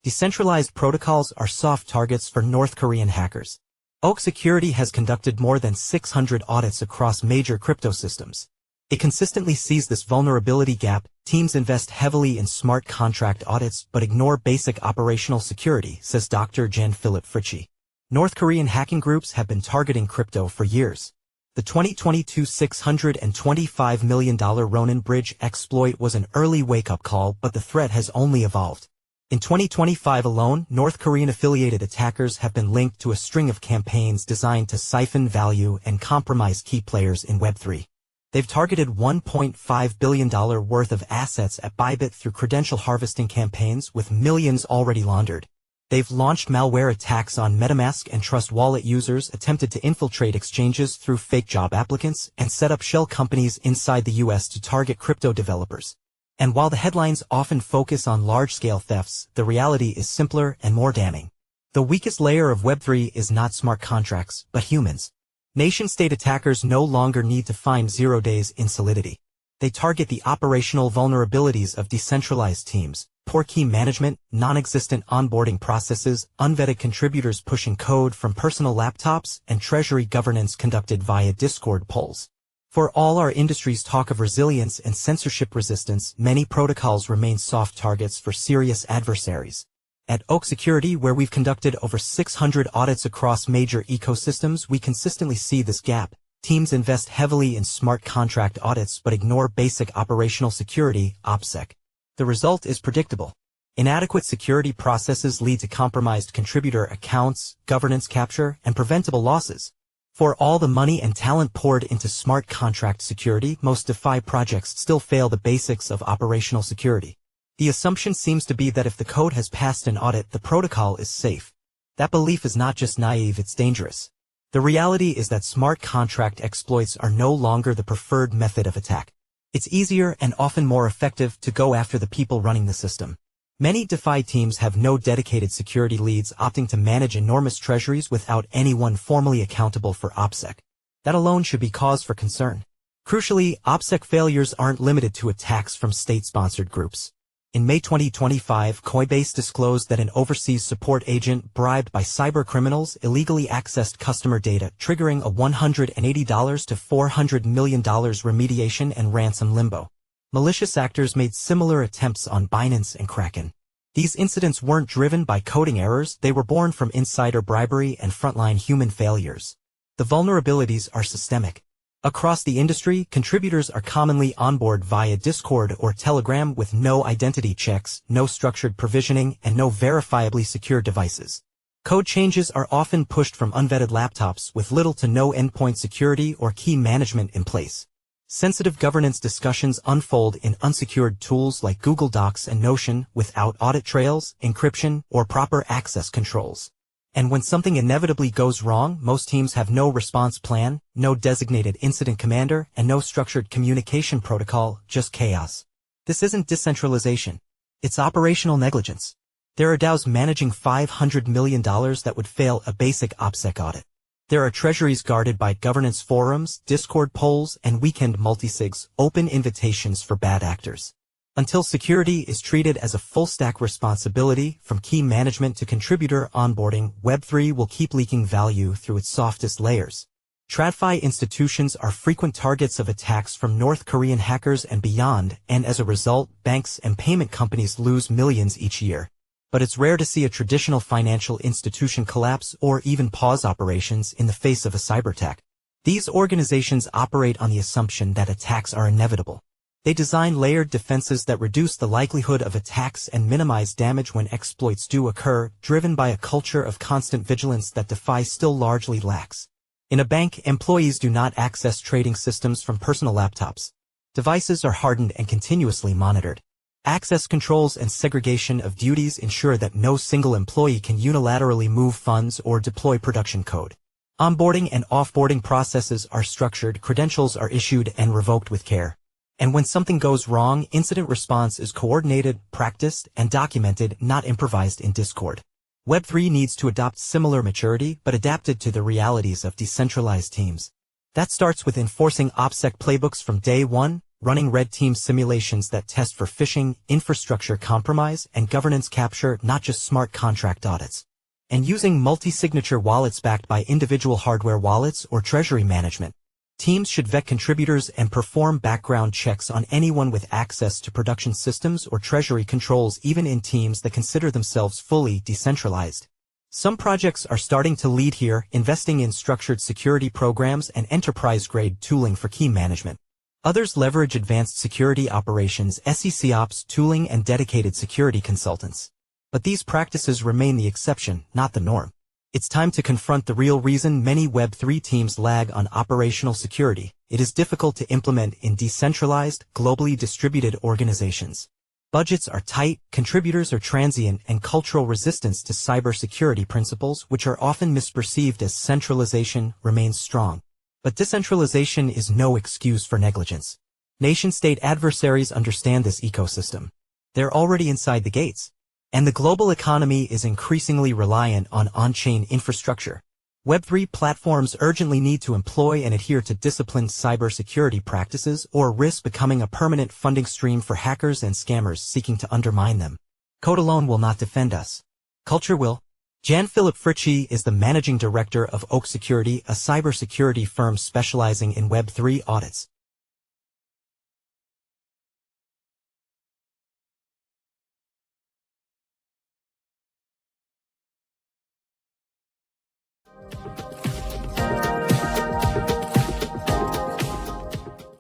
Decentralized protocols are soft targets for North Korean hackers. OPSEC Security has conducted more than 600 audits across major crypto systems. It consistently sees this vulnerability gap. Teams invest heavily in smart contract audits but ignore basic operational security, says Dr. Philipp Fritsche. North Korean hacking groups have been targeting crypto for years. The 2022 $625 million Ronin bridge exploit was an early wake-up call, but the threat has only evolved. In 2025 alone, North Korean-affiliated attackers have been linked to a string of campaigns designed to siphon value and compromise key players in Web3. They've targeted $1.5 billion worth of assets at Bybit through credential harvesting campaigns, with millions already laundered. They've launched malware attacks on MetaMask and Trust Wallet users, attempted to infiltrate exchanges through fake job applicants, and set up shell companies inside the US to target crypto developers. And while the headlines often focus on large-scale thefts, the reality is simpler and more damning. The weakest layer of Web3 is not smart contracts, but humans. Nation-state attackers no longer need to find 0 days in solidity. They target the operational vulnerabilities of decentralized teams, poor key management, non-existent onboarding processes, unvetted contributors pushing code from personal laptops, and treasury governance conducted via Discord polls. For all our industry's talk of resilience and censorship resistance, many protocols remain soft targets for serious adversaries. At OPSEC Security, where we've conducted over 600 audits across major ecosystems, we consistently see this gap. Teams invest heavily in smart contract audits but ignore basic operational security, OPSEC. The result is predictable. Inadequate security processes lead to compromised contributor accounts, governance capture, and preventable losses. For all the money and talent poured into smart contract security, most DeFi projects still fail the basics of operational security. The assumption seems to be that if the code has passed an audit, the protocol is safe. That belief is not just naive, it's dangerous. The reality is that smart contract exploits are no longer the preferred method of attack. It's easier and often more effective to go after the people running the system. Many DeFi teams have no dedicated security leads, opting to manage enormous treasuries without anyone formally accountable for OPSEC. That alone should be cause for concern. Crucially, OPSEC failures aren't limited to attacks from state-sponsored groups. In May 2025, Coinbase disclosed that an overseas support agent bribed by cybercriminals illegally accessed customer data, triggering a $180 to $400 million remediation and ransom limbo. Malicious actors made similar attempts on Binance and Kraken. These incidents weren't driven by coding errors, they were born from insider bribery and frontline human failures. The vulnerabilities are systemic. Across the industry, contributors are commonly onboarded via Discord or Telegram with no identity checks, no structured provisioning, and no verifiably secure devices. Code changes are often pushed from unvetted laptops with little to no endpoint security or key management in place. Sensitive governance discussions unfold in unsecured tools like Google Docs and Notion without audit trails, encryption, or proper access controls. And when something inevitably goes wrong, most teams have no response plan, no designated incident commander, and no structured communication protocol, just chaos. This isn't decentralization. It's operational negligence. There are DAOs managing $500 million that would fail a basic OPSEC audit. There are treasuries guarded by governance forums, Discord polls, and weekend multisigs, open invitations for bad actors. Until security is treated as a full-stack responsibility, from key management to contributor onboarding, Web3 will keep leaking value through its softest layers. TradFi institutions are frequent targets of attacks from North Korean hackers and beyond, and as a result, banks and payment companies lose millions each year. But it's rare to see a traditional financial institution collapse or even pause operations in the face of a cyberattack. These organizations operate on the assumption that attacks are inevitable. They design layered defenses that reduce the likelihood of attacks and minimize damage when exploits do occur, driven by a culture of constant vigilance that DeFi still largely lacks. In a bank, employees do not access trading systems from personal laptops. Devices are hardened and continuously monitored. Access controls and segregation of duties ensure that no single employee can unilaterally move funds or deploy production code. Onboarding and offboarding processes are structured, credentials are issued and revoked with care. And when something goes wrong, incident response is coordinated, practiced, and documented, not improvised in Discord. Web3 needs to adopt similar maturity, but adapted to the realities of decentralized teams. That starts with enforcing OPSEC playbooks from day one, running red team simulations that test for phishing, infrastructure compromise, and governance capture, not just smart contract audits. And using multi-signature wallets backed by individual hardware wallets or treasury management. Teams should vet contributors and perform background checks on anyone with access to production systems or treasury controls, even in teams that consider themselves fully decentralized. Some projects are starting to lead here, investing in structured security programs and enterprise-grade tooling for key management. Others leverage advanced security operations, SecOps tooling, and dedicated security consultants. But these practices remain the exception, not the norm. It's time to confront the real reason many Web3 teams lag on operational security. It is difficult to implement in decentralized, globally distributed organizations. Budgets are tight, contributors are transient, and cultural resistance to cybersecurity principles, which are often misperceived as centralization, remains strong. But decentralization is no excuse for negligence. Nation-state adversaries understand this ecosystem. They're already inside the gates. And the global economy is increasingly reliant on on-chain infrastructure. Web3 platforms urgently need to employ and adhere to disciplined cybersecurity practices or risk becoming a permanent funding stream for hackers and scammers seeking to undermine them. Code alone will not defend us. Culture will. Philipp Fritsche is the managing director of OPSEC, a cybersecurity firm specializing in Web3 audits.